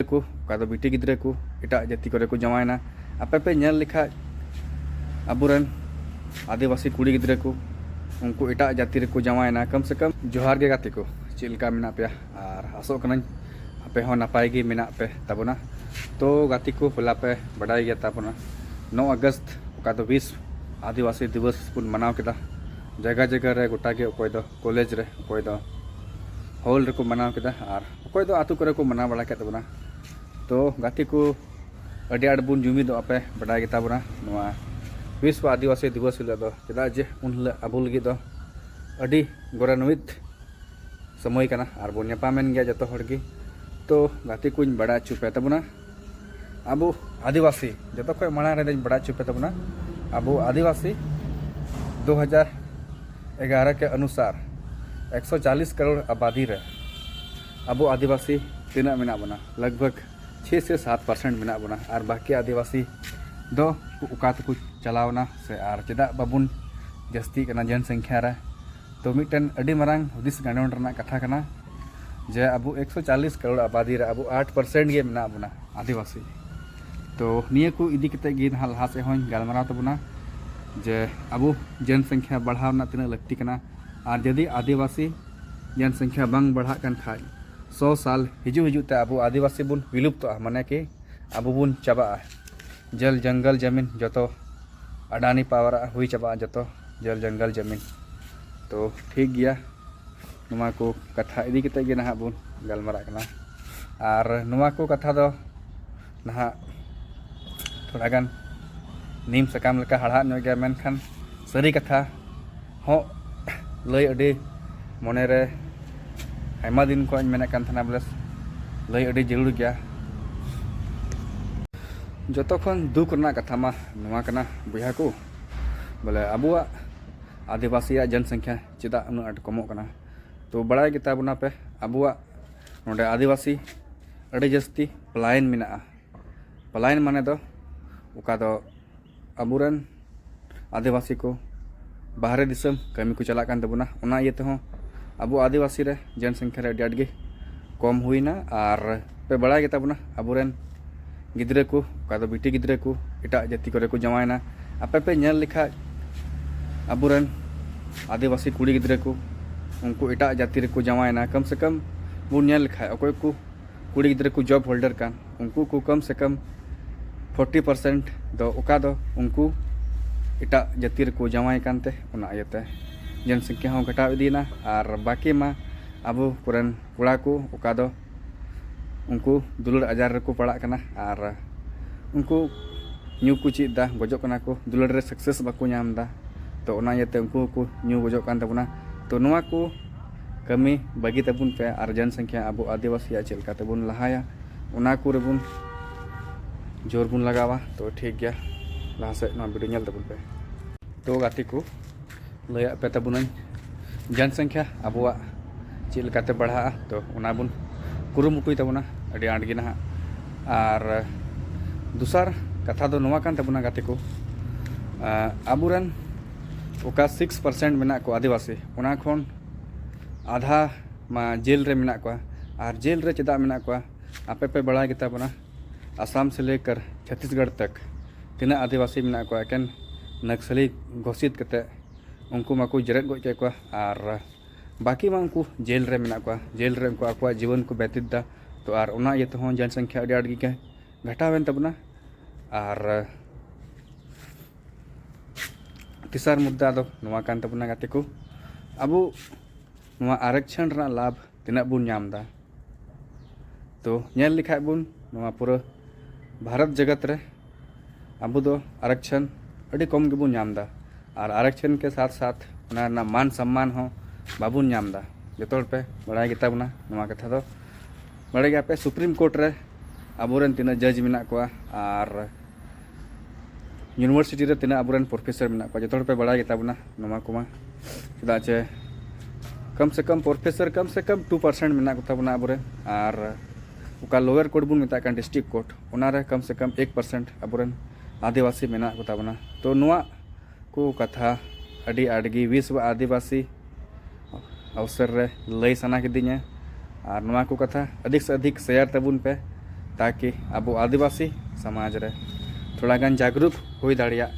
को बिटी गिद्रे को एटा जाति करे को जमायना आपे पे नेल लिखा अबुरन आदिवासी कुड़ी गिद्रे को उनको एटा जाति रे को जमायना कम से कम जोहार के गाते को चिलका मेना पे और आसो कनाñ आपे हो नपाय गे मेना पे तबना तो गाती को पहला पे बड़ाई गया तापना 9 अगस्त का तो 20 आदिवासी दिवस पुन मनाव केदा जगह जगह रे गोटा के कोई दो कॉलेज रे कोई दो हॉल रे को मनाव केदा और कोई दो आतु करे को मना बड़ा के तबना तो गाती को अडी आड बुन जुमी दो आपे बड़ाई गेता बना नवा विश्व आदिवासी दिवस हिल दो चदा जे उन हिल अबुल गे दो अडी गोरानवित समय कना और बोन नेपामेन गया जतो हड़ गे तो गाती कुछ बड़ा चुपे तबना अब आदिवासी जो खो मांग रे बड़ा चुपे तबना अब आदिवासी 2011 के अनुसार 140 करोड़ आबादी रे अब आदिवासी तीना मेना बना लगभग 6 से 7% मेना बना और बाकी आदिवासी दो उका तक चलावना से और चेदा बाबुन जस्ती कना जनसंख्या रे तो मिटन अडी मरांग हुदिस गांडोन रना कथा कना जे अब 140 करोड़ आबादी रे अब 8% गे मेना बना आदिवासी तो निया को इदी कते गे लहा से हों गालमाराव तबना जे अब जनसंख्या बढ़ावना तीना लगती कना और यदि आदिवासी जनसंख्या बंग बढ़ा कन खाय 100 साल हिजु हिजु ते अब आदिवासी बुन विलुप्त माने कि अब बुन चाबा जल जंगल जमीन जतो अडानी पावर हुई चाबा जतो जल जंगल जमीन तो ठीक गया नुमा को कथा इदी कते गे नहा बुन गालमारा कना और नुमा को कथा दो नहा थोड़ा गान नीम सकाम लेका हड़ा नो गया मेनखान सरी कथा हो लय अडी मने रे आयमा दिन को मेना कान थाना बोले लय अडी जरूर गया जतो खन दुख रना कथा मा नुआ कना बुया को बोले अबुआ आदिवासी जनसंख्या चेदा उन आट कमो कना तो बड़ाई गिता बुना पे अबुआ नोडे आदिवासी अडी जस्ती पलायन मेना पलायन माने दो उका दो अबुरन आदिवासी को बाहरे दिसम कमी को चला कान तबुना उना ये हो अब आदिवासी रे जनसंख्या रे अडी कम हुईना और पे बड़ा गेता बुना अबुरन गिद्रे को बिटी गिद्रे को एटा जाति करे को जमायना आपे पे नेल लिखा अबुरन आदिवासी कुड़ी गिद्रे को उनको एटा जाति रे को जमायना कम से कम वो नेल लिखा अकोय को कुड़ी गिद्रे को जॉब होल्डर कान उनको को कम से कम 40% दो उका दो उनको एटा जाति रे को जमाय कानते उना आयते जनसंख्या हो घटाव इदीना और बाकी मा अब पुरन कोड़ा को उका दो उनको दुलड़ आजार रे को पड़ा कना और उनको न्यू को चीदा गजो कना को दुलड़ रे सक्सेस बाको नामदा तो उना आयते उनको को न्यू गजो कान तबना तो नुआ को कमी बागी तबुन पे और जनसंख्या अब आदिवासी चलका तबुन लहाया उना को रेबुन जोर बुन लगावा तो ठीक गया लहा से वीडियो नेल तबुन पे तो गाती को लया पे तबुन जनसंख्या अब चलकाते बढ़ा तो उना बुन कुरुमुटुई तबुना अडी आंट गे ना और दूसर कथा दो नवा कान तबुना गाते को अबुरन ओका 6% मेना को आदिवासी उना खोन आधा मा जेल रे मेना को और जेल रे चेदा मेना को आपे पे बड़ा गेता बना आसाम से लेकर छत्तीसगढ़ तक तीना आदिवासी मेना को एकेन नक्सली घोषित करते उनको माको जरेद गो के को और बाकी मा उनको जेल रे मेना को जेल रे उनको आको जीवन को व्यतीत दा तो और उना ये तो जनसंख्या अडी आडगी के घटावेन तबना और तीसर मुद्दा दो नुआ कान तबना गाते को अब नुआ आरक्षण रा लाभ तिना बुन नामदा तो नेल लिखा बुन नुआ पूरा भारत जगत रे अब दो आरक्षण अडी कम गे बुन नामदा और आरक्षण के साथ साथ उना ना मान सम्मान हो बाबुन नामदा जतोड़ पे बड़ा गेता बुना नुआ कथा दो बड़े गया पे सुप्रीम कोर्ट रे अबुरन तीना जज मेना को और यूनिवर्सिटी रे तीना अबुरन प्रोफेसर मेना को जतोड़ पे बड़ा गेता बुना नुआ को चेदा चे कम से कम प्रोफेसर कम से कम 2% मेना को तबना अबुरन और उका लोअर कोर्ट बुन मेता कान डिस्ट्रिक्ट कोर्ट उना रे कम से कम 1% अबुरन आदिवासी मेना को तबना तो नुआ को कथा अडी आडगी विश्व आदिवासी अवसर रे लय सना किदिnya और नुआ को कथा अधिक से अधिक शेयर तबुन पे ताकि अब आदिवासी समाज रे थोड़ा गान जागरूक हो दाड़िया